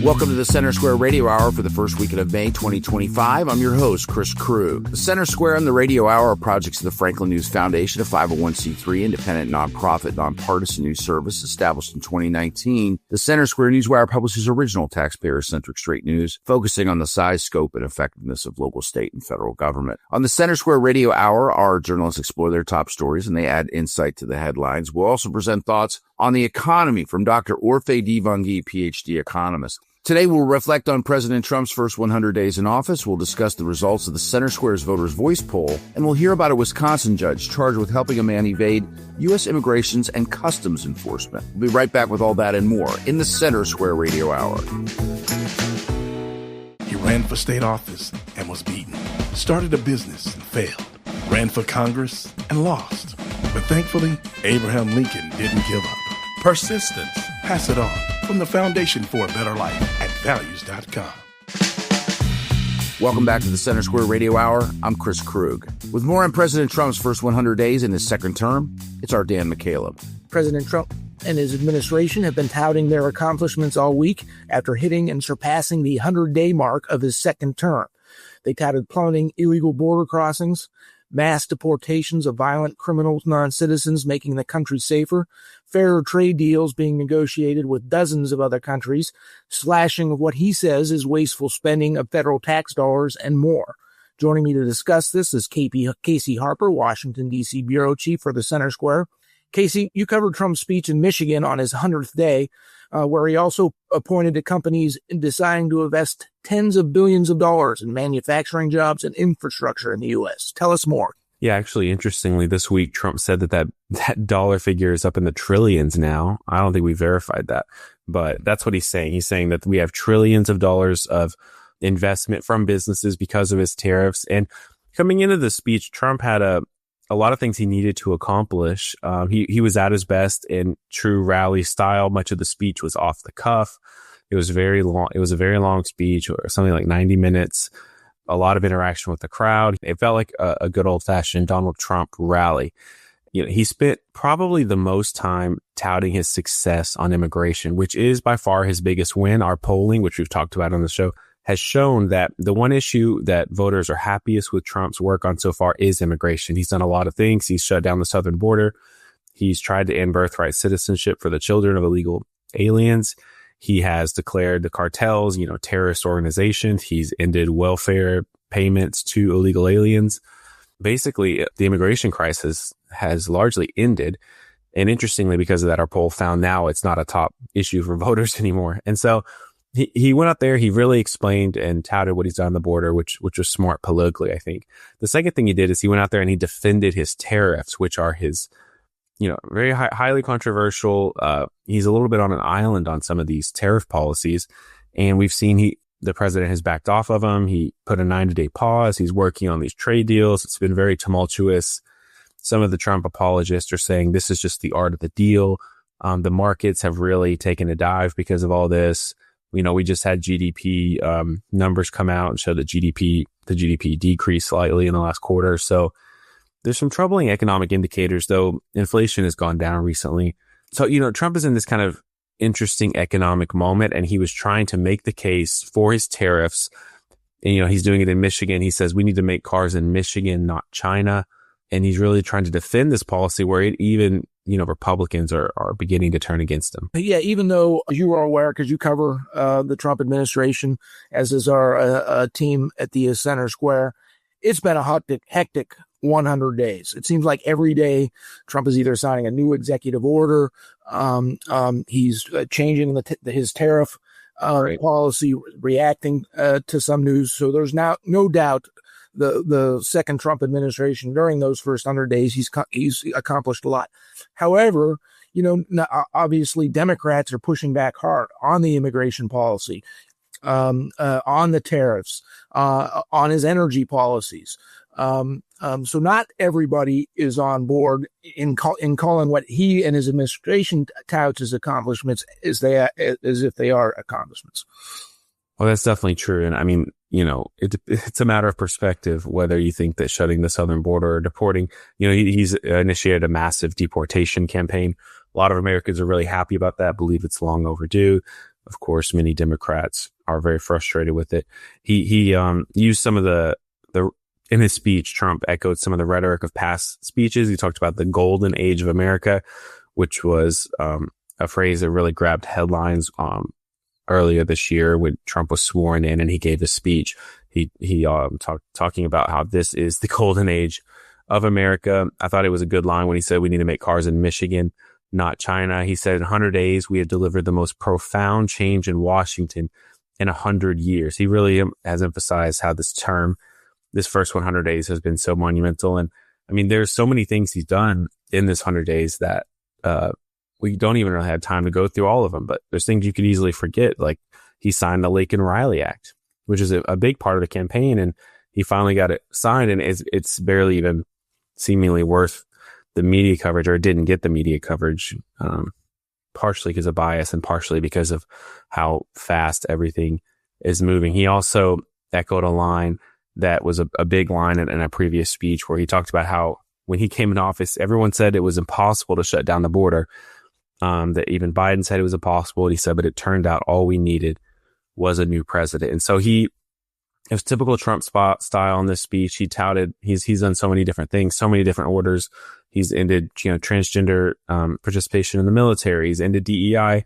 Welcome to the Center Square Radio Hour for the first weekend of May 2025. I'm your host, Chris Krug. The Center Square and the Radio Hour are projects of the Franklin News Foundation, a 501c3 independent nonprofit nonpartisan news service established in 2019. The Center Square Newswire publishes original taxpayer-centric straight news, focusing on the size, scope, and effectiveness of local, state, and federal government. On the Center Square Radio Hour, our journalists explore their top stories and they add insight to the headlines. We'll also present thoughts on the economy from Dr. Orphe Divounguy, PhD economist. Today, we'll reflect on President Trump's first 100 days in office. We'll discuss the results of the Center Square's Voters' Voice poll, and we'll hear about a Wisconsin judge charged with helping a man evade U.S. Immigrations and Customs Enforcement. We'll be right back with all that and more in the Center Square Radio Hour. He ran for state office and was beaten. Started a business and failed. Ran for Congress and lost. But thankfully, Abraham Lincoln didn't give up. Persistence. Pass it on. From the Foundation for a Better Life at values.com. Welcome back to the Center Square Radio Hour. I'm Chris Krug. With more on President Trump's first 100 days in his second term, it's our Dan McCaleb. President Trump and his administration have been touting their accomplishments all week after hitting and surpassing the 100-day mark of his second term. They touted plummeting illegal border crossings, mass deportations of violent criminal non-citizens making the country safer, fairer trade deals being negotiated with dozens of other countries, slashing of what he says is wasteful spending of federal tax dollars, and more. Joining me to discuss this is Casey Harper, Washington, D.C. Bureau Chief for the Center Square. Casey, you covered Trump's speech in Michigan on his 100th day, where he also pointed to companies deciding to invest tens of billions of dollars in manufacturing jobs and infrastructure in the U.S. Tell us more. Yeah, actually, interestingly, this week, Trump said that dollar figure is up in the trillions now. I don't think we verified that, but that's what he's saying. He's saying that we have trillions of dollars of investment from businesses because of his tariffs. And coming into the speech, Trump had a lot of things he needed to accomplish. He was at his best in true rally style. Much of the speech was off the cuff. It was very long. It was a very long speech, or something like 90 minutes. A lot of interaction with the crowd. It felt like a good old fashioned Donald Trump rally. You know, he spent probably the most time touting his success on immigration, which is by far his biggest win. Our polling, which we've talked about on the show, has shown that the one issue that voters are happiest with Trump's work on so far is immigration. He's done a lot of things. He's shut down the southern border. He's tried to end birthright citizenship for the children of illegal aliens. He has declared the cartels, terrorist organizations. He's ended welfare payments to illegal aliens. Basically, the immigration crisis has largely ended. And interestingly, because of that, our poll found now it's not a top issue for voters anymore. And so he went out there, he really explained and touted what he's done on the border, which was smart politically, I think. The second thing he did is he went out there and he defended his tariffs, which are his, very highly controversial. He's a little bit on an island on some of these tariff policies. And we've seen the president has backed off of them. He put a 90-day pause. He's working on these trade deals. It's been very tumultuous. Some of the Trump apologists are saying this is just the art of the deal. The markets have really taken a dive because of all this. We just had GDP numbers come out and show that the GDP decreased slightly in the last quarter. So there's some troubling economic indicators, though inflation has gone down recently. So, Trump is in this kind of interesting economic moment, and he was trying to make the case for his tariffs. And, he's doing it in Michigan. He says we need to make cars in Michigan, not China. And he's really trying to defend this policy where even Republicans are beginning to turn against him. Yeah, even though you are aware, because you cover the Trump administration, as is our team at the Center Square, it's been a hectic 100 days. It seems like every day Trump is either signing a new executive order, he's changing his tariff policy, reacting to some news. So there's now no doubt the second Trump administration during those first 100 days, he's accomplished a lot. However, obviously Democrats are pushing back hard on the immigration policy, on the tariffs, on his energy policies. So not everybody is on board in calling what he and his administration touts as accomplishments as if they are accomplishments. Well, that's definitely true. And I mean, it's a matter of perspective, whether you think that shutting the southern border or deporting, he's initiated a massive deportation campaign. A lot of Americans are really happy about that, believe it's long overdue. of course, many Democrats are very frustrated with it. He used some of the in his speech, Trump echoed some of the rhetoric of past speeches. He talked about the golden age of America, which was a phrase that really grabbed headlines earlier this year when Trump was sworn in and he gave a speech. He talking about how this is the golden age of America. I thought it was a good line when he said we need to make cars in Michigan, not China. He said in 100 days, we have delivered the most profound change in Washington in 100 years. He really has emphasized how this first 100 days has been so monumental. And I mean, there's so many things he's done in this 100 days that we don't even really have time to go through all of them, but there's things you could easily forget. Like he signed the Laken-Riley Act, which is a big part of the campaign. And he finally got it signed, and it's barely even seemingly worth the media coverage, or it didn't get the media coverage, partially because of bias and partially because of how fast everything is moving. He also echoed a line that was a big line in a previous speech where he talked about how when he came in office, everyone said it was impossible to shut down the border. That even Biden said it was impossible. He said, but it turned out all we needed was a new president. And so it was typical Trump style in this speech. He touted, he's done so many different things, so many different orders. He's ended, transgender, participation in the military. He's ended DEI,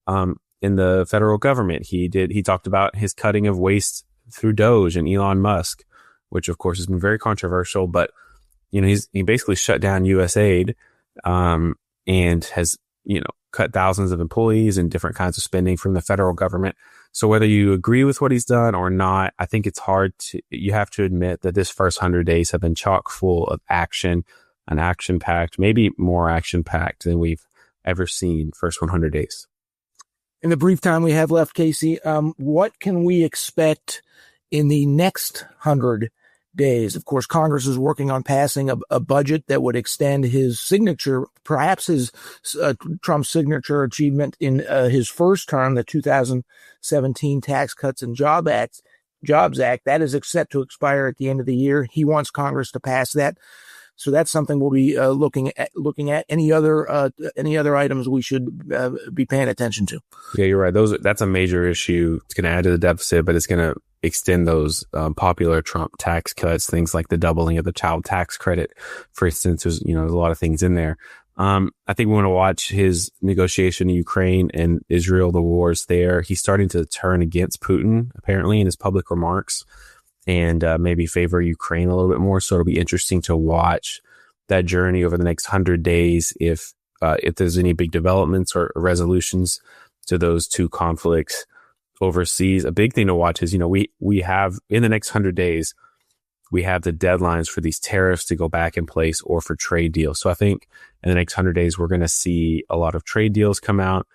in the federal government. He talked about his cutting of waste through Doge and Elon Musk, which of course has been very controversial, but he basically shut down USAID, and has, cut thousands of employees and different kinds of spending from the federal government. So whether you agree with what he's done or not, I think it's you have to admit that this first 100 days have been chock full of action, and action-packed, maybe more action-packed than we've ever seen first 100 days. In the brief time we have left, Casey, what can we expect in the next 100 days? Of course, Congress is working on passing a budget that would extend his signature, perhaps Trump's signature achievement in his first term, the 2017 Tax Cuts and Jobs Act. That is set to expire at the end of the year. He wants Congress to pass that. So that's something we'll be looking at. Any other items we should be paying attention to? Yeah, you're right. That's a major issue. It's going to add to the deficit, but it's going to extend those popular Trump tax cuts, things like the doubling of the child tax credit, for instance. There's a lot of things in there. I think we want to watch his negotiation in Ukraine and Israel, the wars there. He's starting to turn against Putin, apparently, in his public remarks, and maybe favor Ukraine a little bit more. So it'll be interesting to watch that journey over the next 100 days if there's any big developments or resolutions to those two conflicts overseas. A big thing to watch is, we have in the next 100 days, we have the deadlines for these tariffs to go back in place or for trade deals. So I think in the next 100 days, we're going to see a lot of trade deals come out,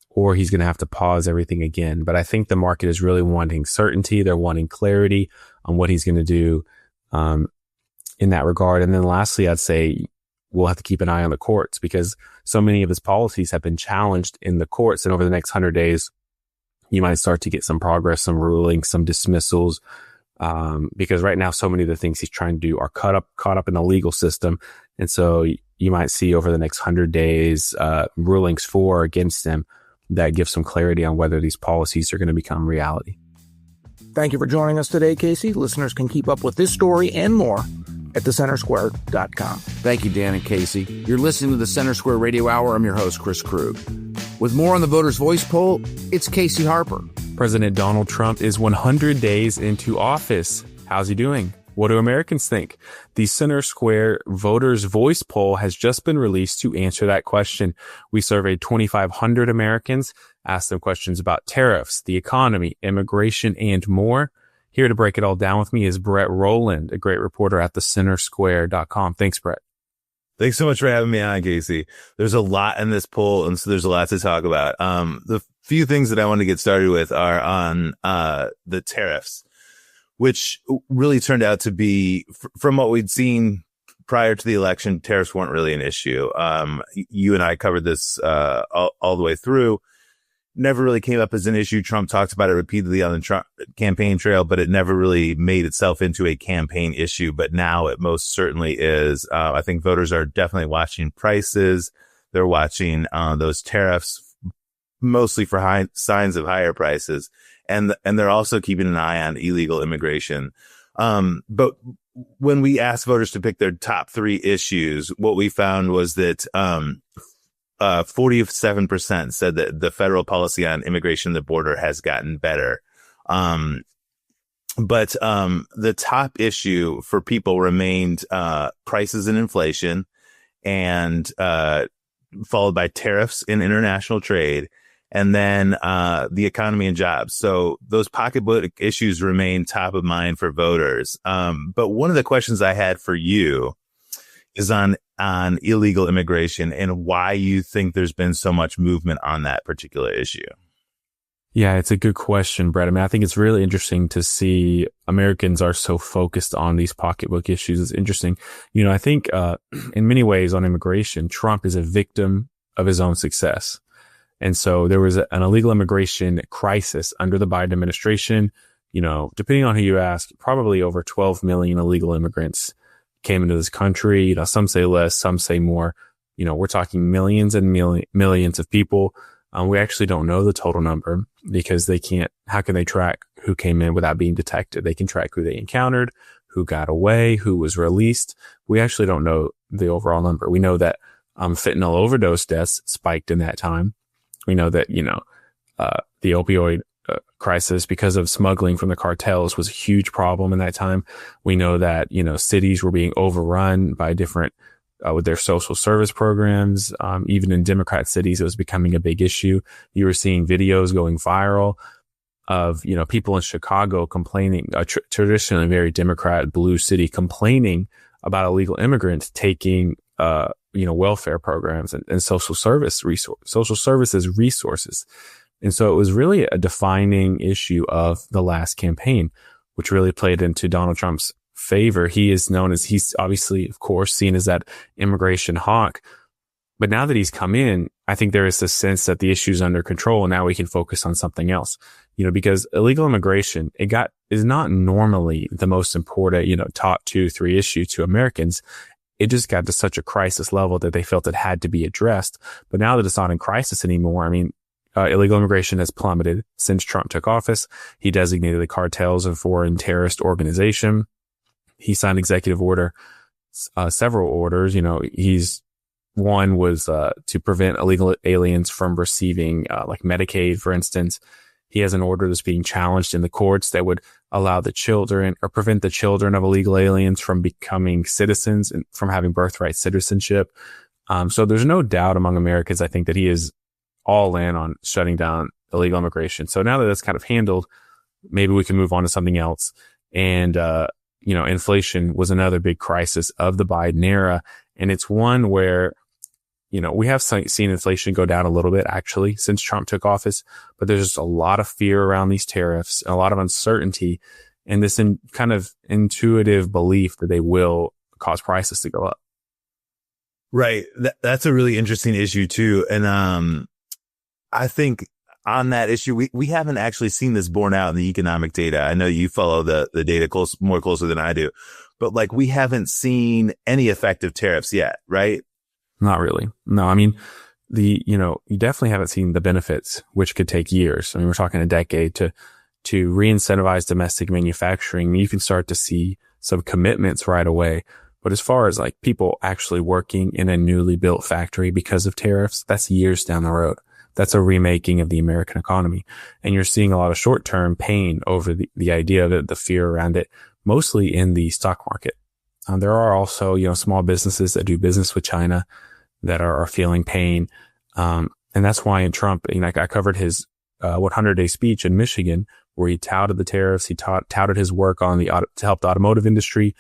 or he's going to have to pause everything again. But I think the market is really wanting certainty. They're wanting clarity on what he's going to do in that regard. And then lastly, I'd say we'll have to keep an eye on the courts, because so many of his policies have been challenged in the courts. And over the next 100 days, you might start to get some progress, some rulings, some dismissals, because right now, so many of the things he's trying to do are caught up in the legal system. And so you might see over the next 100 days, rulings for or against him that give some clarity on whether these policies are going to become reality. Thank you for joining us today, Casey. Listeners can keep up with this story and more at thecentersquare.com. Thank you, Dan and Casey. You're listening to the Center Square Radio Hour. I'm your host, Chris Krug. With more on the voters' voice poll, it's Casey Harper. President Donald Trump is 100 days into office. How's he doing? What do Americans think? The Center Square Voters' Voice poll has just been released to answer that question. We surveyed 2,500 Americans, asked them questions about tariffs, the economy, immigration, and more. Here to break it all down with me is Brett Rowland, a great reporter at thecentersquare.com. Thanks, Brett. Thanks so much for having me on, Casey. There's a lot in this poll, and so there's a lot to talk about. The few things that I want to get started with are on the tariffs, which really turned out to be, from what we'd seen prior to the election, tariffs weren't really an issue. You and I covered this all the way through. Never really came up as an issue. Trump talked about it repeatedly on the Trump campaign trail, but it never really made itself into a campaign issue. But now it most certainly is. I think voters are definitely watching prices. They're watching those tariffs, mostly for signs of higher prices. And they're also keeping an eye on illegal immigration. But when we asked voters to pick their top 3 issues, what we found was that 47% said that the federal policy on immigration at the border has gotten better. But the top issue for people remained prices and inflation, and followed by tariffs and international trade, and then the economy and jobs. So those pocketbook issues remain top of mind for voters. But one of the questions I had for you is on illegal immigration and why you think there's been so much movement on that particular issue. Yeah, it's a good question, Brett. I mean, I think it's really interesting to see Americans are so focused on these pocketbook issues. It's interesting. I think in many ways on immigration, Trump is a victim of his own success. And so there was an illegal immigration crisis under the Biden administration. Depending on who you ask, probably over 12 million illegal immigrants came into this country. Some say less, some say more. We're talking millions and millions of people. We actually don't know the total number because how can they track who came in without being detected? They can track who they encountered, who got away, who was released. We actually don't know the overall number. We know that fentanyl overdose deaths spiked in that time. We know that, the opioid crisis because of smuggling from the cartels was a huge problem in that time. We know that, cities were being overrun by different with their social service programs. Even in Democrat cities, it was becoming a big issue. You were seeing videos going viral of, people in Chicago complaining, traditionally very Democrat blue city, complaining about illegal immigrants taking, welfare programs and social services resources. And so it was really a defining issue of the last campaign, which really played into Donald Trump's favor. He's obviously, of course, seen as that immigration hawk. But now that he's come in, I think there is a sense that the issue is under control and now we can focus on something else, because illegal immigration, is not normally the most important, top 2-3 issue to Americans. It just got to such a crisis level that they felt it had to be addressed. But now that it's not in crisis anymore, illegal immigration has plummeted since Trump took office. He designated the cartels a foreign terrorist organization. He signed executive order, several orders. One was to prevent illegal aliens from receiving like Medicaid, for instance. He has an order that's being challenged in the courts that would allow the children or prevent the children of illegal aliens from becoming citizens and from having birthright citizenship. So there's no doubt among Americans, I think, that he is all in on shutting down illegal immigration. So now that that's kind of handled, maybe we can move on to something else. And, inflation was another big crisis of the Biden era. And it's one where, we have seen inflation go down a little bit actually since Trump took office, but there's just a lot of fear around these tariffs, a lot of uncertainty, and this kind of intuitive belief that they will cause prices to go up. Right. That's a really interesting issue too. And, I think on that issue, we haven't actually seen this borne out in the economic data. I know you follow the data more closely than I do, but we haven't seen any effect of tariffs yet, right? Not really. No, you definitely haven't seen the benefits, which could take years. We're talking a decade to re-incentivize domestic manufacturing. You can start to see some commitments right away. But as far as people actually working in a newly built factory because of tariffs, that's years down the road. That's a remaking of the American economy. And you're seeing a lot of short-term pain over the idea of it, the fear around it, mostly in the stock market. There are also, small businesses that do business with China that are feeling pain. And that's why in Trump, I covered his 100-day speech in Michigan where he touted the tariffs. He touted his work on to help the automotive industry.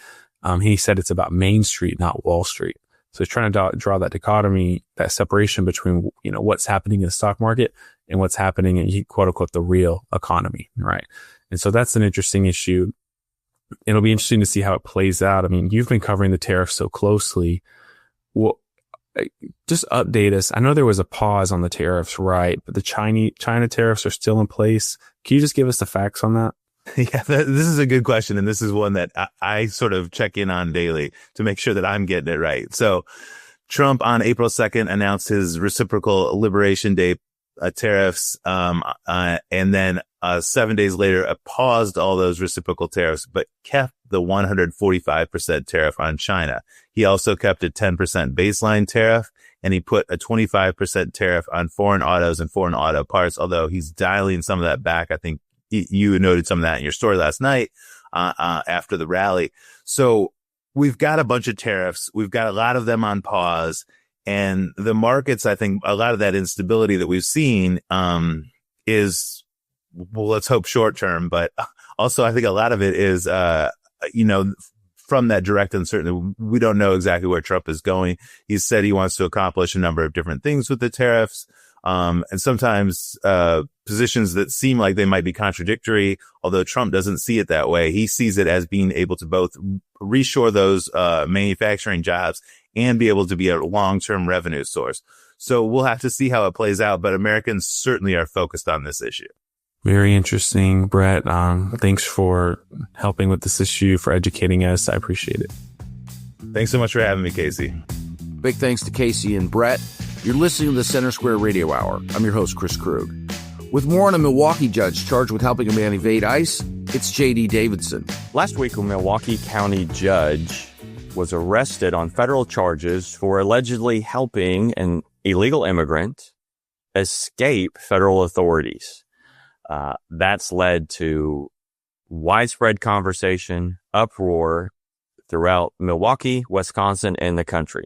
He said it's about Main Street, not Wall Street. So he's trying to draw that dichotomy, that separation between, what's happening in the stock market and what's happening in, quote unquote, the real economy. Right. And so that's an interesting issue. It'll be interesting to see how it plays out. You've been covering the tariffs so closely. Well, just update us. I know there was a pause on the tariffs, right? But the China tariffs are still in place. Can you just give us the facts on that? Yeah, this is a good question. And this is one that I sort of check in on daily to make sure that I'm getting it right. So Trump on April 2nd announced his reciprocal Liberation Day tariffs, and then 7 days later paused all those reciprocal tariffs, but kept the 145% tariff on China. He also kept a 10% baseline tariff, and he put a 25% tariff on foreign autos and foreign auto parts, although he's dialing some of that back. I think you noted some of that in your story last night after the rally. So we've got a bunch of tariffs. We've got a lot of them on pause. And the markets, I think a lot of that instability that we've seen is, well, let's hope short term, but also I think a lot of it is, from that direct uncertainty. We don't know exactly where Trump is going. He said he wants to accomplish a number of different things with the tariffs. And sometimes positions that seem like they might be contradictory, although Trump doesn't see it that way. He sees it as being able to both reshore those manufacturing jobs and be able to be a long-term revenue source. So we'll have to see how it plays out, but Americans certainly are focused on this issue. Very interesting, Brett. Thanks for helping with this issue, for educating us. I appreciate it. Thanks so much for having me, Casey. Big thanks to Casey and Brett. You're listening to the Center Square Radio Hour. I'm your host, Chris Krug. With more on a Milwaukee judge charged with helping a man evade ICE, it's J.D. Davidson. Last week, a Milwaukee County judge was arrested on federal charges for allegedly helping an illegal immigrant escape federal authorities. That's led to widespread conversation, uproar throughout Milwaukee, Wisconsin, and the country.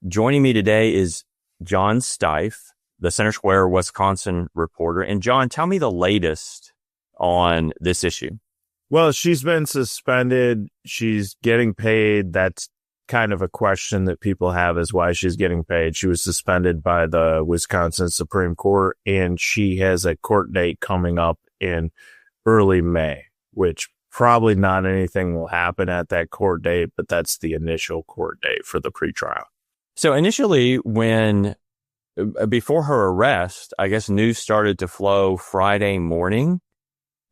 Joining me today is John Stife, the Center Square, Wisconsin reporter. And John, tell me the latest on this issue. Well, she's been suspended. She's getting paid. That's kind of a question that people have, is why she's getting paid. She was suspended by the Wisconsin Supreme Court, and she has a court date coming up in early May, which probably not anything will happen at that court date, but that's the initial court date for the pretrial. So initially, before her arrest, I guess news started to flow Friday morning,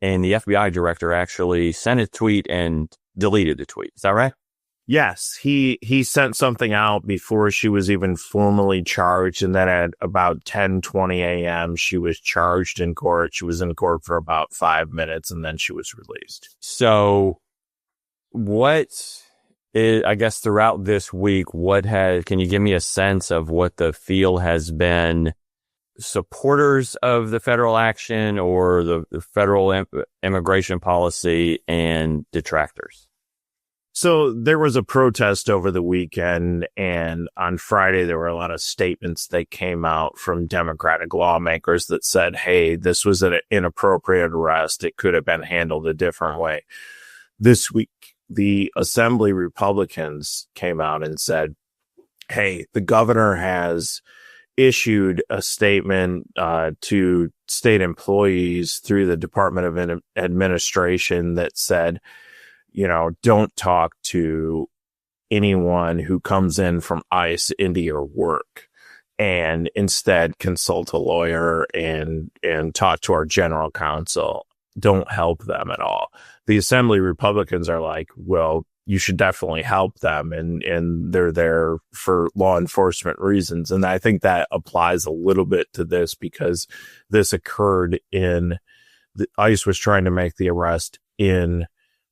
and the FBI director actually sent a tweet and deleted the tweet. Is that right? Yes, he sent something out before she was even formally charged, and then at about 10:20 a.m., she was charged in court. She was in court for about 5 minutes, and then she was released. So I guess throughout this week, can you give me a sense of what the feel has been? Supporters of the federal action or the federal immigration policy, and detractors? So there was a protest over the weekend, and on Friday, there were a lot of statements that came out from Democratic lawmakers that said, hey, this was an inappropriate arrest. It could have been handled a different way. This week, the Assembly Republicans came out and said, hey, the governor has issued a statement to state employees through the Department of Administration that said, don't talk to anyone who comes in from ICE into your work, and instead consult a lawyer and talk to our general counsel. Don't help them at all. The Assembly Republicans are like, well, you should definitely help them, and they're there for law enforcement reasons. And I think that applies a little bit to this, because this occurred ICE was trying to make the arrest in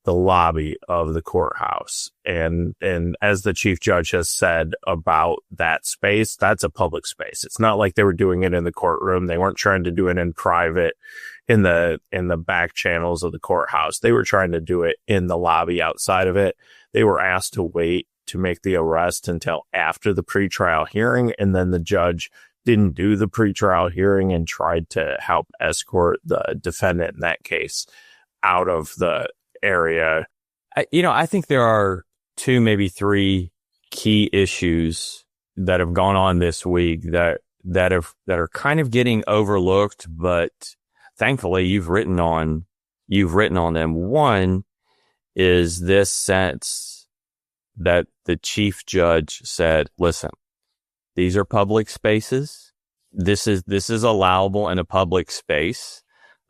the lobby of the courthouse. And as the chief judge has said about that space, that's a public space. It's not like they were doing it in the courtroom. They weren't trying to do it in private in the back channels of the courthouse. They were trying to do it in the lobby outside of it. They were asked to wait to make the arrest until after the pretrial hearing. And then the judge didn't do the pretrial hearing and tried to help escort the defendant in that case out of the area. I think there are 2, maybe 3 key issues that have gone on this week that are kind of getting overlooked, but thankfully you've written on them. One is this sense that the chief judge said, listen, these are public spaces. This is allowable in a public space.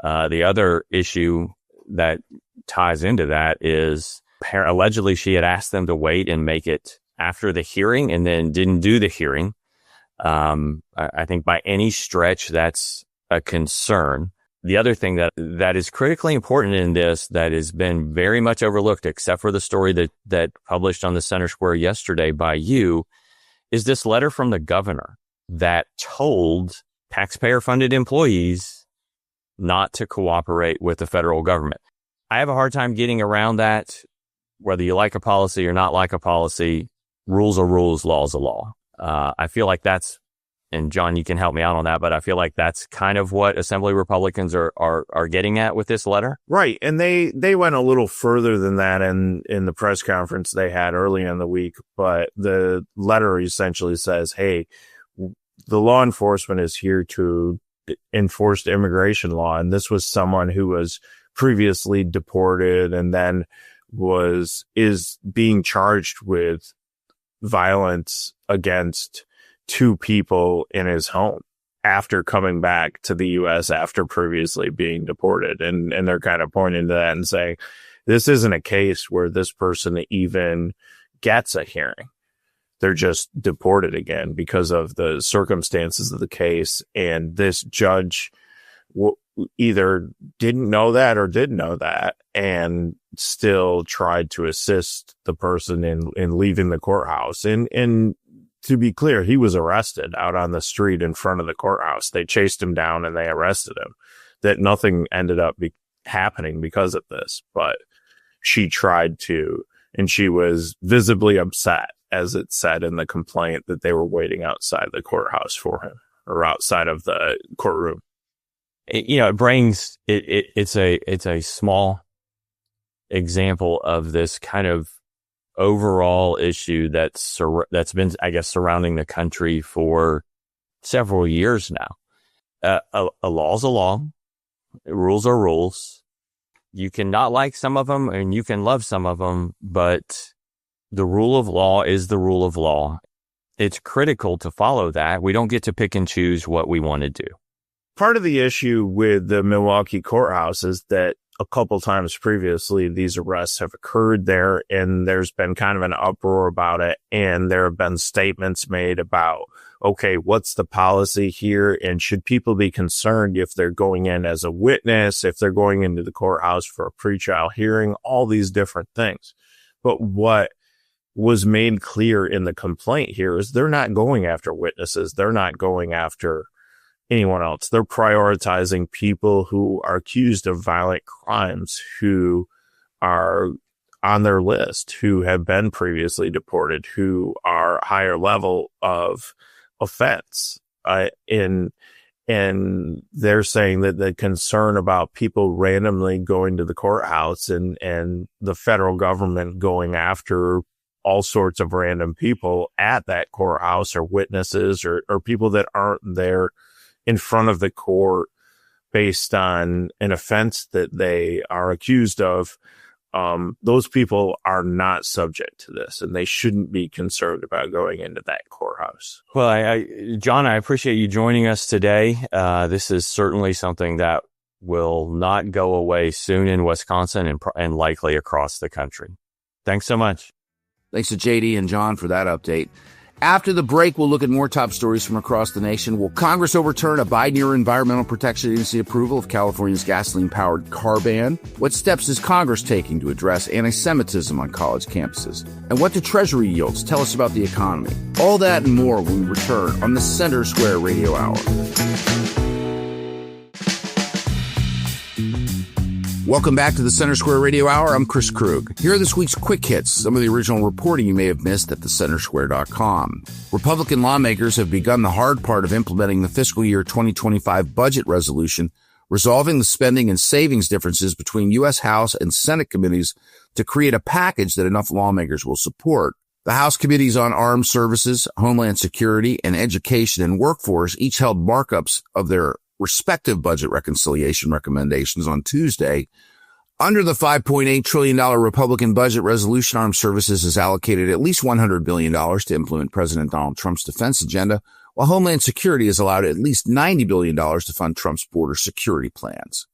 The other issue that ties into that is allegedly she had asked them to wait and make it after the hearing, and then didn't do the hearing. I think by any stretch, that's a concern. The other thing that is critically important in this that has been very much overlooked, except for the story that published on the Center Square yesterday by you, is this letter from the governor that told taxpayer-funded employees not to cooperate with the federal government. I have a hard time getting around that, whether you like a policy or not like a policy. Rules are rules, laws are law. I feel like that's, and John, you can help me out on that, but I feel like that's kind of what Assembly Republicans are getting at with this letter. Right. And they went a little further than that in the press conference they had early in the week. But the letter essentially says, hey, the law enforcement is here to enforce the immigration law. And this was someone who was previously deported and then is being charged with violence against two people in his home after coming back to the U.S. after previously being deported. And they're kind of pointing to that and saying, this isn't a case where this person even gets a hearing. They're just deported again because of the circumstances of the case. And this judge either didn't know that or did know that and still tried to assist the person in leaving the courthouse. And to be clear, he was arrested out on the street in front of the courthouse. They chased him down and they arrested him. That nothing ended up happening because of this, but she tried to, and she was visibly upset, as it said in the complaint, that they were waiting outside the courthouse for him or outside of the courtroom. It's a small example of this kind of overall issue that's been, I guess, surrounding the country for several years now. A law's a law. Rules are rules. You can not like some of them and you can love some of them, but the rule of law is the rule of law. It's critical to follow that. We don't get to pick and choose what we want to do. Part of the issue with the Milwaukee courthouse is that a couple times previously, these arrests have occurred there, and there's been kind of an uproar about it. And there have been statements made about, okay, what's the policy here? And should people be concerned if they're going in as a witness, if they're going into the courthouse for a pretrial hearing, all these different things. But what was made clear in the complaint here is they're not going after witnesses. They're not going after anyone else. They're prioritizing people who are accused of violent crimes, who are on their list, who have been previously deported, who are higher level of offense. And they're saying that the concern about people randomly going to the courthouse and the federal government going after all sorts of random people at that courthouse, or witnesses, or people that aren't there in front of the court based on an offense that they are accused of. Those people are not subject to this, and they shouldn't be concerned about going into that courthouse. Well, John, I appreciate you joining us today. This is certainly something that will not go away soon in Wisconsin and likely across the country. Thanks so much. Thanks to JD and John for that update. After the break, we'll look at more top stories from across the nation. Will Congress overturn a Biden-era Environmental Protection Agency approval of California's gasoline-powered car ban? What steps is Congress taking to address anti-Semitism on college campuses? And what do Treasury yields tell us about the economy? All that and more when we return on the Center Square Radio Hour. Welcome back to the Center Square Radio Hour. I'm Chris Krug. Here are this week's quick hits, some of the original reporting you may have missed at thecentersquare.com. Republican lawmakers have begun the hard part of implementing the fiscal year 2025 budget resolution, resolving the spending and savings differences between U.S. House and Senate committees to create a package that enough lawmakers will support. The House committees on Armed Services, Homeland Security, and Education and Workforce each held markups of their respective budget reconciliation recommendations on Tuesday. Under the $5.8 trillion Republican budget resolution, Armed Services has allocated at least $100 billion to implement President Donald Trump's defense agenda, while Homeland Security has allowed at least $90 billion to fund Trump's border security plans.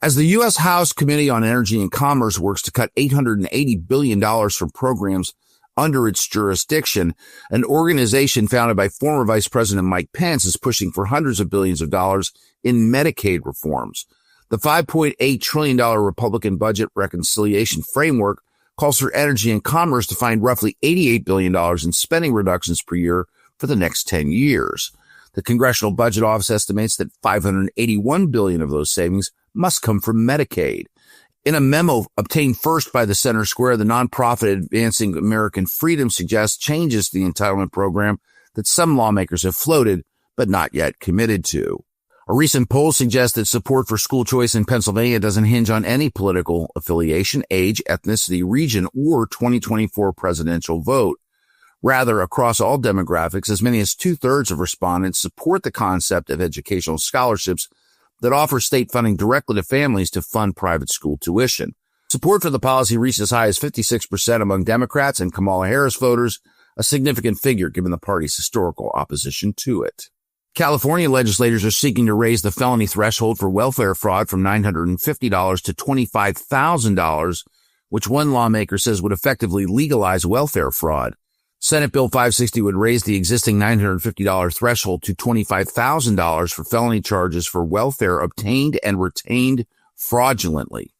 As the U.S. House Committee on Energy and Commerce works to cut $880 billion from programs under its jurisdiction. An organization founded by former Vice President Mike Pence is pushing for hundreds of billions of dollars in Medicaid reforms. The $5.8 trillion Republican budget reconciliation framework calls for energy and commerce to find roughly $88 billion in spending reductions per year for the next 10 years. The Congressional Budget Office estimates that $581 billion of those savings must come from Medicaid. In a memo obtained first by the Center Square, the nonprofit Advancing American Freedom suggests changes to the entitlement program that some lawmakers have floated but not yet committed to. A recent poll suggests that support for school choice in Pennsylvania doesn't hinge on any political affiliation, age, ethnicity, region, or 2024 presidential vote. Rather, across all demographics, as many as 2/3 of respondents support the concept of educational scholarships that offer state funding directly to families to fund private school tuition. Support for the policy reached as high as 56% among Democrats and Kamala Harris voters, a significant figure given the party's historical opposition to it. California legislators are seeking to raise the felony threshold for welfare fraud from $950 to $25,000, which one lawmaker says would effectively legalize welfare fraud. Senate Bill 560 would raise the existing $950 threshold to $25,000 for felony charges for welfare obtained and retained fraudulently.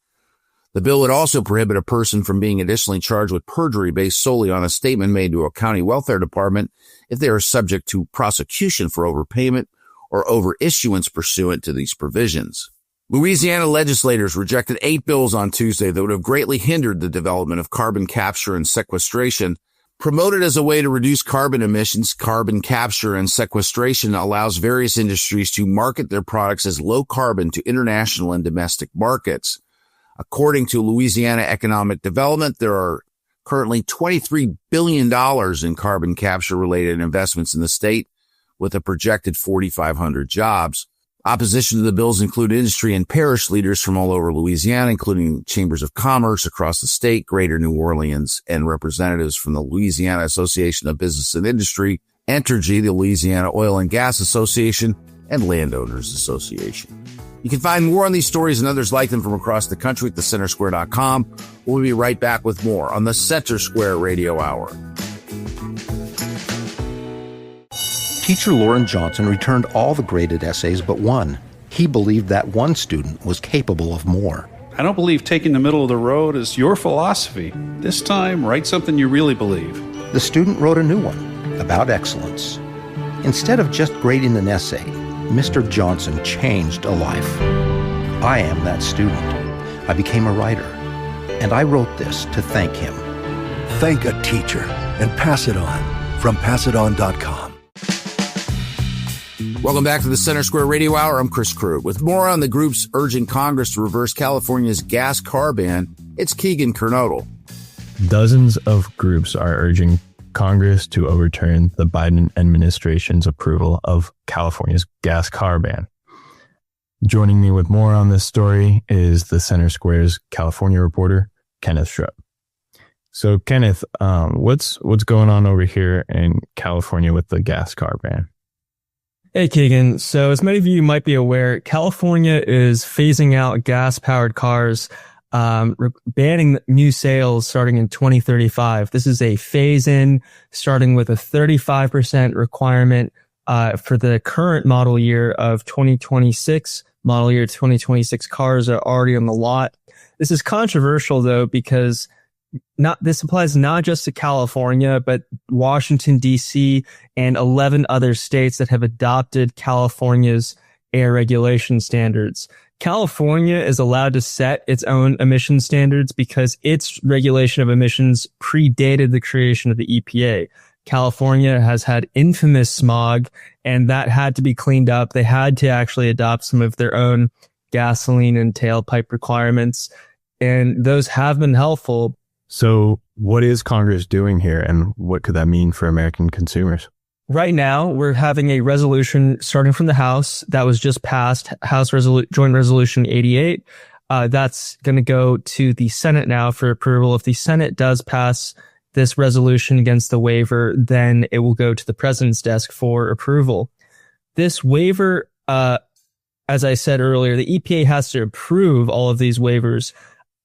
The bill would also prohibit a person from being additionally charged with perjury based solely on a statement made to a county welfare department if they are subject to prosecution for overpayment or overissuance pursuant to these provisions. Louisiana legislators rejected 8 bills on Tuesday that would have greatly hindered the development of carbon capture and sequestration. Promoted as a way to reduce carbon emissions, carbon capture and sequestration allows various industries to market their products as low carbon to international and domestic markets. According to Louisiana Economic Development, there are currently $23 billion in carbon capture-related investments in the state, with a projected 4,500 jobs. Opposition to the bills include industry and parish leaders from all over Louisiana, including chambers of commerce across the state, Greater New Orleans, and representatives from the Louisiana Association of Business and Industry, Entergy, the Louisiana Oil and Gas Association, and Landowners Association. You can find more on these stories and others like them from across the country at thecentersquare.com. We'll be right back with more on the Center Square Radio Hour. Teacher Lauren Johnson returned all the graded essays but one. He believed that one student was capable of more. I don't believe taking the middle of the road is your philosophy. This time, write something you really believe. The student wrote a new one about excellence. Instead of just grading an essay, Mr. Johnson changed a life. I am that student. I became a writer, and I wrote this to thank him. Thank a teacher and pass it on from passiton.com. Welcome back to the Center Square Radio Hour. I'm Chris Crew. With more on the groups urging Congress to reverse California's gas car ban, it's Keegan Kernodle. Dozens of groups are urging Congress to overturn the Biden administration's approval of California's gas car ban. Joining me with more on this story is the Center Square's California reporter, Kenneth Schrupp. So, Kenneth, what's going on over here in California with the gas car ban? Hey, Keegan. So, as many of you might be aware, California is phasing out gas-powered cars, banning new sales starting in 2035. This is a phase-in, starting with a 35% requirement for the current model year of 2026. Model year 2026 cars are already on the lot. This is controversial, though, because this applies not just to California, but Washington, D.C., and 11 other states that have adopted California's air regulation standards. California is allowed to set its own emission standards because its regulation of emissions predated the creation of the EPA. California has had infamous smog, and that had to be cleaned up. They had to actually adopt some of their own gasoline and tailpipe requirements, and those have been helpful. So what is Congress doing here, and what could that mean for American consumers? Right now, we're having a resolution starting from the House that was just passed, Joint Resolution 88. That's going to go to the Senate now for approval. If the Senate does pass this resolution against the waiver, then it will go to the president's desk for approval. This waiver, as I said earlier, the EPA has to approve all of these waivers.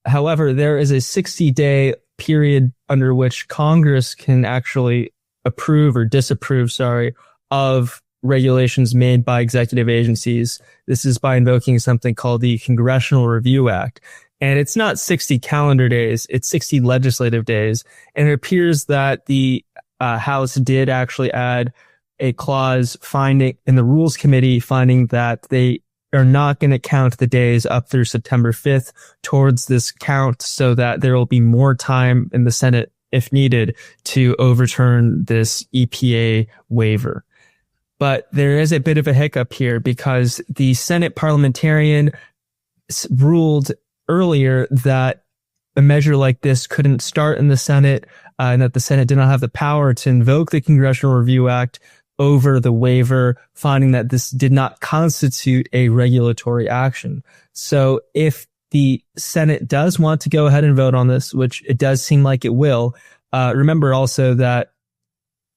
However, there is a 60-day period under which Congress can actually approve or disapprove, of regulations made by executive agencies. This is by invoking something called the Congressional Review Act. And it's not 60 calendar days, it's 60 legislative days. And it appears that the House did actually add a clause finding in the Rules Committee finding that they are not going to count the days up through September 5th towards this count so that there will be more time in the Senate, if needed, to overturn this EPA waiver. But there is a bit of a hiccup here because the Senate parliamentarian ruled earlier that a measure like this couldn't start in the Senate and that the Senate did not have the power to invoke the Congressional Review Act over the waiver, finding that this did not constitute a regulatory action. So if the Senate does want to go ahead and vote on this, which it does seem like it will, remember also that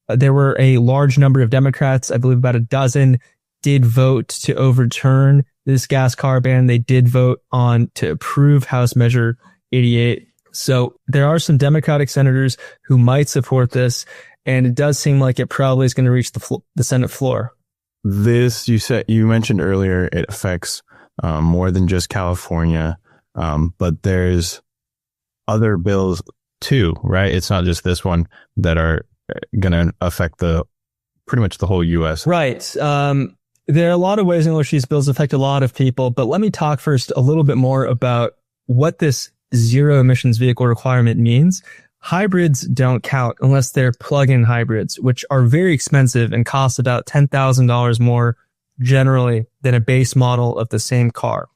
there were a large number of Democrats, I believe about a dozen, did vote to overturn this gas car ban. They did vote to approve House Measure 88. So there are some Democratic senators who might support this, and it does seem like it probably is going to reach the Senate floor. This, you mentioned earlier, it affects more than just California, but there's other bills too, right? It's not just this one that are going to affect pretty much the whole U.S. Right. There are a lot of ways in which these bills affect a lot of people, but let me talk first a little bit more about what this zero emissions vehicle requirement means. Hybrids don't count unless they're plug-in hybrids, which are very expensive and cost about $10,000 more generally than a base model of the same car.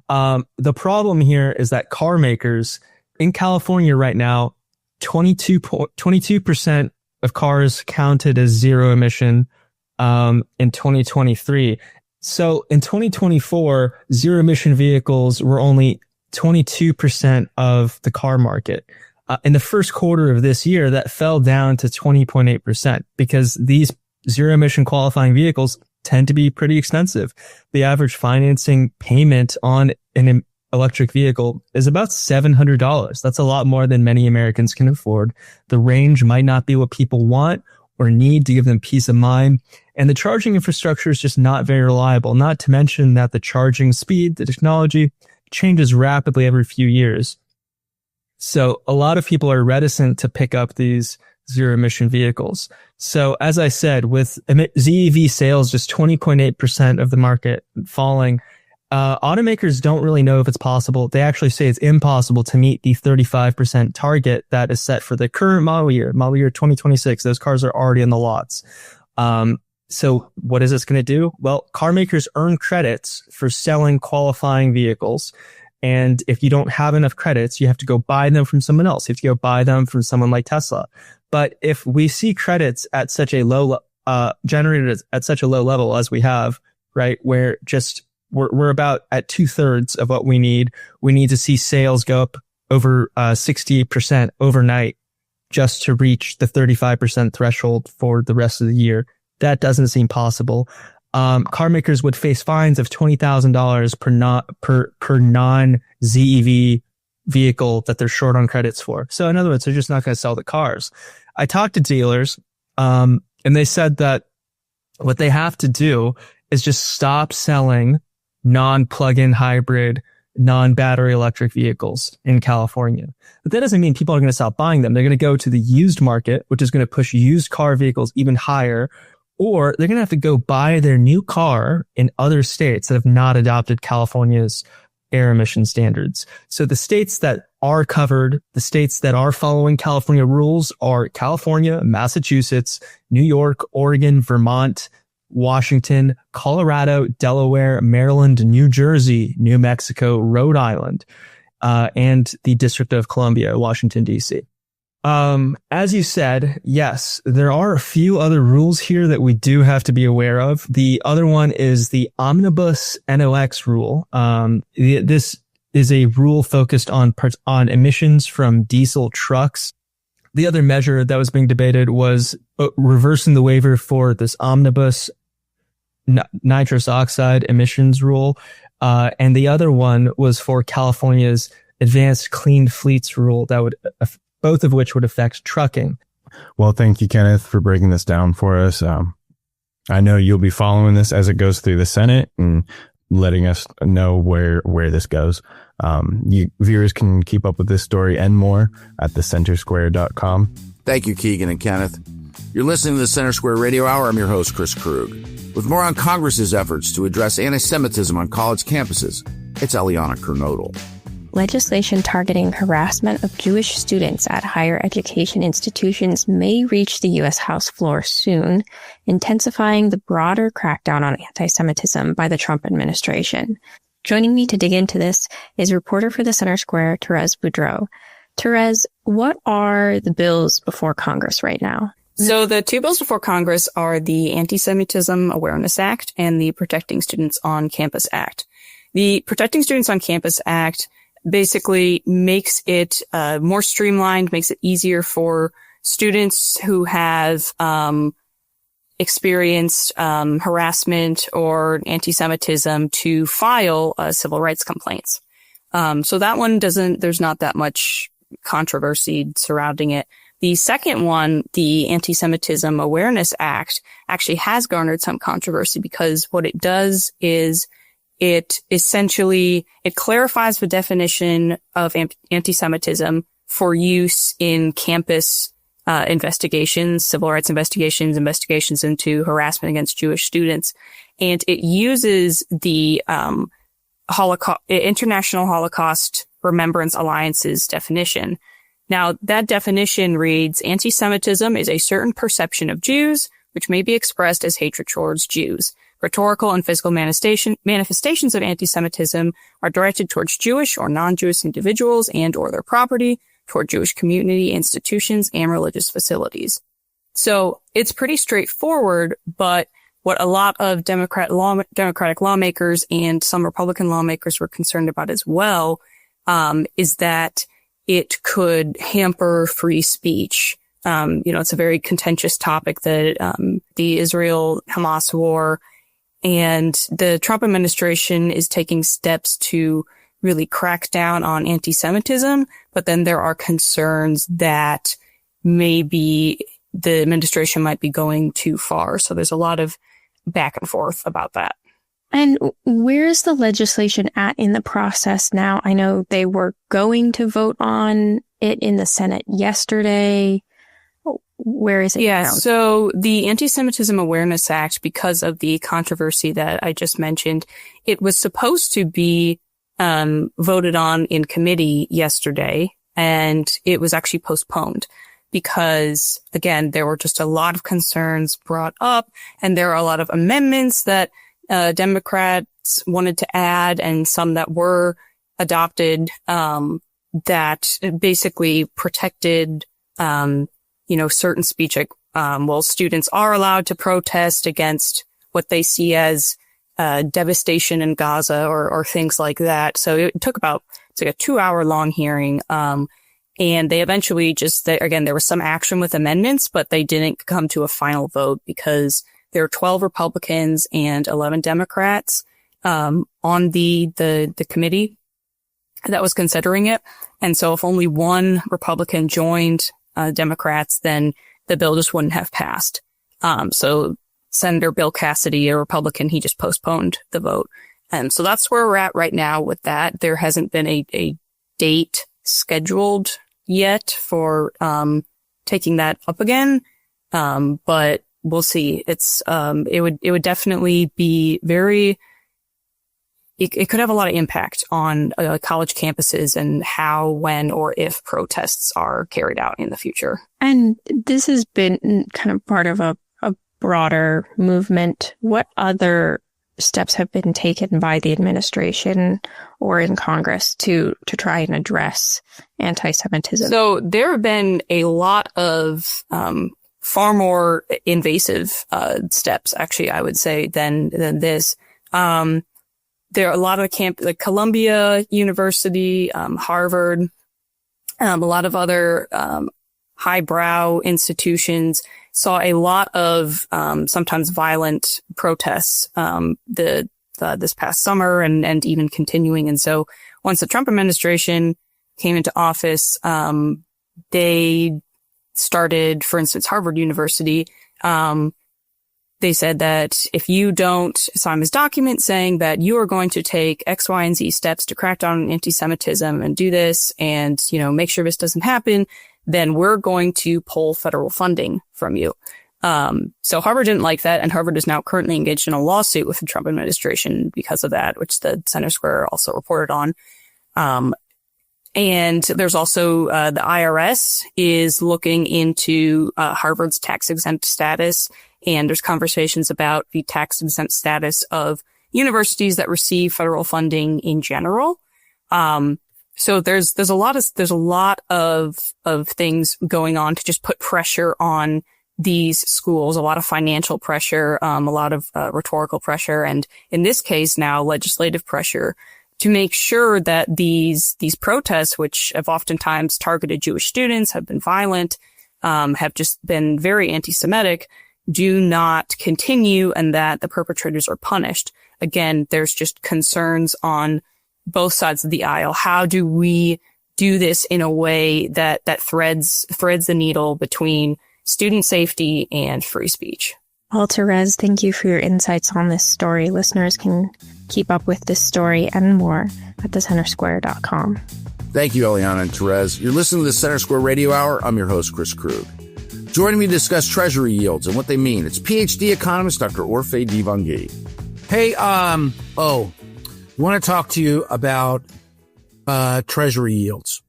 The problem here is that car makers in California right now, 22% of cars counted as zero emission in 2023. So in 2024, zero emission vehicles were only 22% of the car market. In the first quarter of this year, that fell down to 20.8% because these zero emission qualifying vehicles tend to be pretty expensive. The average financing payment on an electric vehicle is about $700. That's a lot more than many Americans can afford. The range might not be what people want or need to give them peace of mind. And the charging infrastructure is just not very reliable, not to mention that the charging speed, the technology changes rapidly every few years. So a lot of people are reticent to pick up these zero emission vehicles. So as I said, with ZEV sales just 20.8% of the market falling, automakers don't really know if it's possible. They actually say it's impossible to meet the 35% target that is set for the current model year 2026. Those cars are already in the lots. So what is this going to do? Well, car makers earn credits for selling qualifying vehicles. And if you don't have enough credits, you have to go buy them from someone else. You have to go buy them from someone like Tesla. But if we see credits at such a low, generated at such a low level as we have, right, where just we're about at 2/3 of what we need to see sales go up over 60% overnight just to reach the 35% threshold for the rest of the year. That doesn't seem possible. Car makers would face fines of $20,000 per non-ZEV vehicle that they're short on credits for. So in other words, they're just not going to sell the cars. I talked to dealers, and they said that what they have to do is just stop selling non-plug-in hybrid, non-battery electric vehicles in California. But that doesn't mean people are going to stop buying them. They're going to go to the used market, which is going to push used car vehicles even higher, or they're going to have to go buy their new car in other states that have not adopted California's air emission standards. So the states that are covered, the states that are following California rules are California, Massachusetts, New York, Oregon, Vermont, Washington, Colorado, Delaware, Maryland, New Jersey, New Mexico, Rhode Island, and the District of Columbia, Washington, D.C. As you said, yes, there are a few other rules here that we do have to be aware of. The other one is the Omnibus NOx rule. This is a rule focused on emissions from diesel trucks. The other measure that was being debated was reversing the waiver for this Omnibus nitrous oxide emissions rule. And the other one was for California's advanced clean fleets rule that would both of which would affect trucking. Well, thank you, Kenneth, for breaking this down for us. I know you'll be following this as it goes through the Senate and letting us know where this goes. Viewers can keep up with this story and more at thecentersquare.com. Thank you, Keegan and Kenneth. You're listening to the Center Square Radio Hour. I'm your host, Chris Krug. With more on Congress's efforts to address anti-Semitism on college campuses, it's Eliana Kernodal. Legislation targeting harassment of Jewish students at higher education institutions may reach the U.S. House floor soon, intensifying the broader crackdown on anti-Semitism by the Trump administration. Joining me to dig into this is reporter for the Center Square, Therese Boudreau. Therese, what are the bills before Congress right now? So the two bills before Congress are the Antisemitism Awareness Act and the Protecting Students on Campus Act. The Protecting Students on Campus Act basically makes it more streamlined, makes it easier for students who have experienced harassment or anti-Semitism to file civil rights complaints. So that one there's not that much controversy surrounding it. The second one, the Antisemitism Awareness Act, actually has garnered some controversy because what it does is it clarifies the definition of anti-Semitism for use in campus investigations, civil rights investigations into harassment against Jewish students. And it uses the International Holocaust Remembrance Alliance's definition. Now, that definition reads, anti-Semitism is a certain perception of Jews, which may be expressed as hatred towards Jews. Rhetorical and physical manifestations of anti-Semitism are directed towards Jewish or non-Jewish individuals and or their property, toward Jewish community, institutions, and religious facilities. So it's pretty straightforward, but what a lot of Democratic lawmakers and some Republican lawmakers were concerned about as well, is that it could hamper free speech. It's a very contentious topic, that the Israel-Hamas war, and the Trump administration is taking steps to really crack down on anti-Semitism, but then there are concerns that maybe the administration might be going too far. So there's a lot of back and forth about that. And where is the legislation at in the process now? I know they were going to vote on it in the Senate yesterday. Where is it now? So the Anti-Semitism Awareness Act, because of the controversy that I just mentioned, it was supposed to be voted on in committee yesterday, and it was actually postponed because, again, there were just a lot of concerns brought up, and there are a lot of amendments that Democrats wanted to add, and some that were adopted that basically protected certain speech. Students are allowed to protest against what they see as devastation in Gaza or things like that. So it took it's like a 2-hour long hearing. And they eventually there was some action with amendments, but they didn't come to a final vote because there are 12 Republicans and 11 Democrats on the committee that was considering it. And so if only one Republican joined Democrats, then the bill just wouldn't have passed. So Senator Bill Cassidy, a Republican, he just postponed the vote. And so that's where we're at right now with that. There hasn't been a date scheduled yet for taking that up again. But we'll see. It would definitely be it could have a lot of impact on college campuses and how, when, or if protests are carried out in the future. And this has been kind of part of a broader movement. What other steps have been taken by the administration or in Congress to try and address anti-Semitism? So there have been a lot of far more invasive steps, actually, I would say, than this. There are a lot of like Columbia University, Harvard, a lot of other highbrow institutions saw a lot of sometimes violent protests this past summer and even continuing. And so once the Trump administration came into office, they started, for instance, Harvard University, they said that if you don't sign this document saying that you are going to take X, Y, and Z steps to crack down on anti-Semitism and do this and, make sure this doesn't happen, then we're going to pull federal funding from you. So Harvard didn't like that, and Harvard is now currently engaged in a lawsuit with the Trump administration because of that, which the Center Square also reported on. And there's also, the IRS is looking into, Harvard's tax-exempt status, and there's conversations about the tax-exempt status of universities that receive federal funding in general. So there's a lot of things going on to just put pressure on these schools, a lot of financial pressure, a lot of, rhetorical pressure, and in this case now legislative pressure to make sure that these protests, which have oftentimes targeted Jewish students, have been violent, have just been very anti-Semitic, do not continue, and that the perpetrators are punished. Again, there's just concerns on both sides of the aisle. How do we do this in a way that threads the needle between student safety and free speech? Well, Therese, thank you for your insights on this story. Listeners can keep up with this story and more at thecentersquare.com. Thank you, Eliana and Therese. You're listening to the Center Square Radio Hour. I'm your host, Chris Krug. Joining me to discuss Treasury yields and what they mean, it's PhD economist Dr. Orphe Divounguy. Hey, want to talk to you about Treasury yields.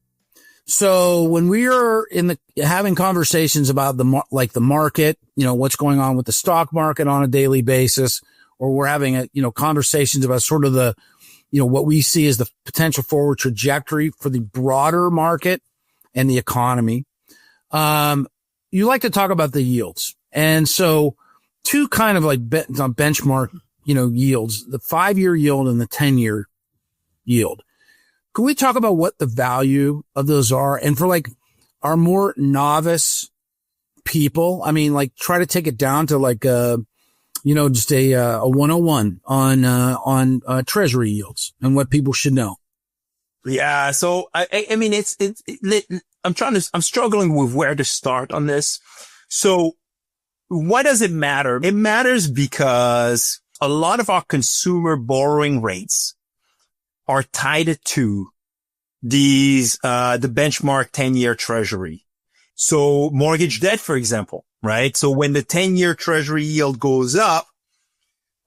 So when we are having conversations about the market, what's going on with the stock market on a daily basis, or we're having conversations about sort of the, what we see as the potential forward trajectory for the broader market and the economy. You like to talk about the yields. And so two kind of benchmark, yields, the 5-year yield and the 10-year yield. Can we talk about what the value of those are? And for our more novice people, try to take it down to just a 101 on Treasury yields and what people should know. Yeah. So I'm struggling with where to start on this. So why does it matter? It matters because a lot of our consumer borrowing rates are tied to these, the benchmark 10-year treasury. So mortgage debt, for example, right? So when the 10-year treasury yield goes up,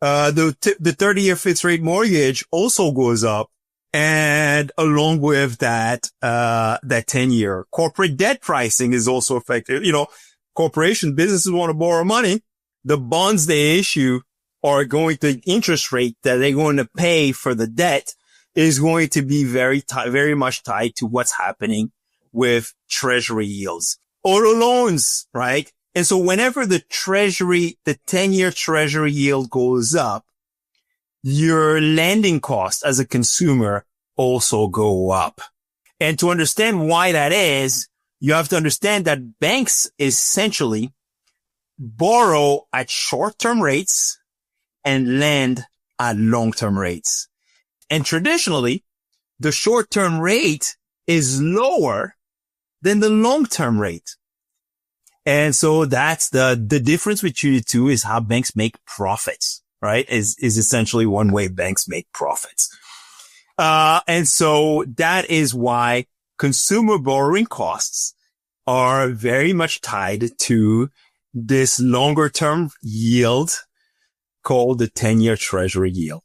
the 30-year fixed rate mortgage also goes up. And along with that 10-year corporate debt pricing is also affected. Businesses want to borrow money. The bonds they issue are going to, interest rate that they're going to pay for the debt is going to be very much tied to what's happening with treasury yields. Auto loans, right? And so whenever the 10-year treasury yield goes up, your lending costs as a consumer also go up. And to understand why that is, you have to understand that banks essentially borrow at short-term rates and lend at long-term rates. And traditionally, the short-term rate is lower than the long-term rate. And so that's the difference between the two is how banks make profits, right? Is essentially one way banks make profits. And so that is why consumer borrowing costs are very much tied to this longer term yield called the 10-year treasury yield.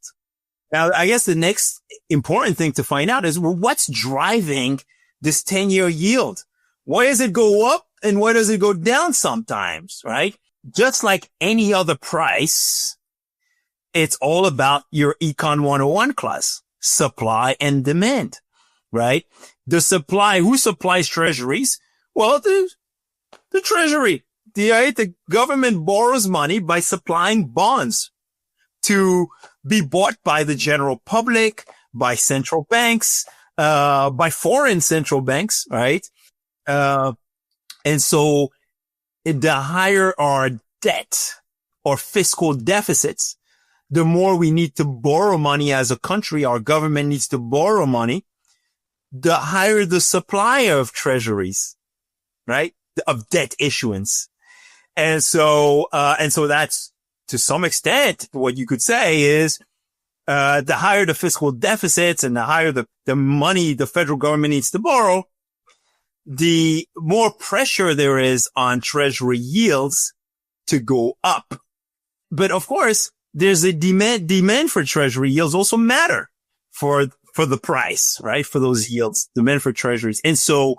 Now, I guess the next important thing to find out is, well, what's driving this 10-year yield? Why does it go up and why does it go down sometimes, right? Just like any other price, it's all about your Econ 101 class, supply and demand, right? The supply, who supplies treasuries? Well, the treasury, the government borrows money by supplying bonds to be bought by the general public, by central banks, by foreign central banks, right? And so the higher our debt or fiscal deficits, the more we need to borrow money as a country, our government needs to borrow money, the higher the supply of treasuries right? Of debt issuance. And so that's to some extent what you could say is, the higher the fiscal deficits and the higher the money the federal government needs to borrow, the more pressure there is on treasury yields to go up. But of course, there's a demand for treasury yields also matter for the price, right? For those yields, demand for treasuries. And so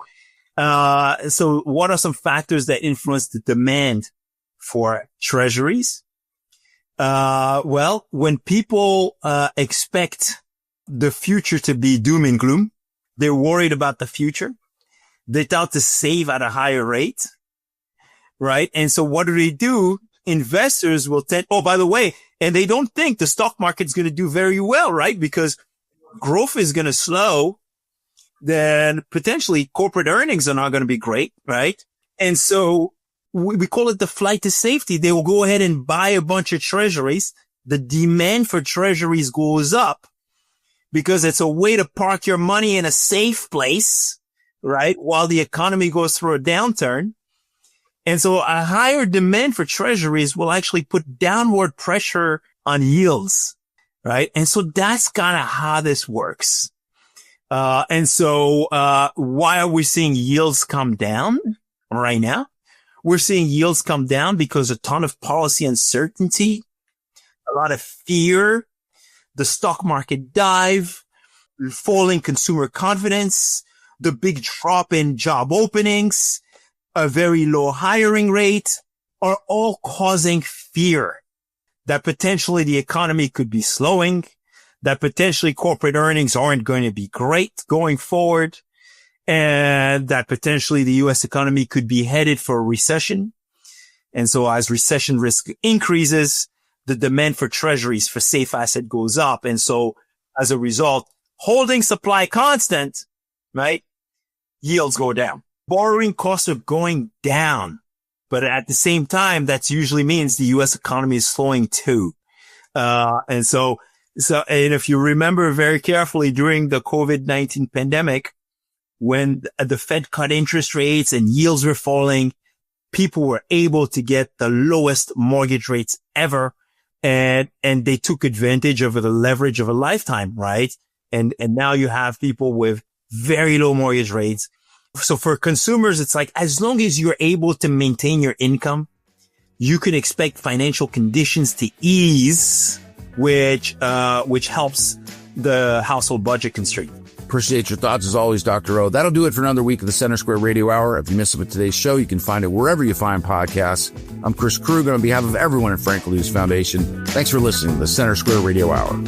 what are some factors that influence the demand for treasuries? Well, when people, expect the future to be doom and gloom, they're worried about the future. They thought to save at a higher rate, right? And so what do? Investors will oh, by the way, and they don't think the stock market's going to do very well, right? Because growth is going to slow. Then potentially corporate earnings are not going to be great, right? And so we call it the flight to safety. They will go ahead and buy a bunch of treasuries. The demand for treasuries goes up because it's a way to park your money in a safe place, right? While the economy goes through a downturn. And so a higher demand for treasuries will actually put downward pressure on yields, right? And so that's kind of how this works. And so why are we seeing yields come down right now? We're seeing yields come down because a ton of policy uncertainty, a lot of fear, the stock market dive, falling consumer confidence, the big drop in job openings, a very low hiring rate are all causing fear that potentially the economy could be slowing, that potentially corporate earnings aren't going to be great going forward, and that potentially the U.S. economy could be headed for a recession. And so as recession risk increases, the demand for treasuries for safe asset goes up. And so as a result, holding supply constant, right? Yields go down. Borrowing costs are going down. But at the same time, that usually means the U.S. economy is slowing too. And if you remember very carefully during the COVID-19 pandemic, when the Fed cut interest rates and yields were falling, people were able to get the lowest mortgage rates ever. And they took advantage of the leverage of a lifetime, right? And now you have people with very low mortgage rates. So for consumers, it's like, as long as you're able to maintain your income, you can expect financial conditions to ease, which helps the household budget constraint. Appreciate your thoughts as always, Dr. O. That'll do it for another week of the Center Square Radio Hour. If you missed it with today's show, you can find it wherever you find podcasts. I'm Chris Krug on behalf of everyone at Franklin News Foundation. Thanks for listening to the Center Square Radio Hour.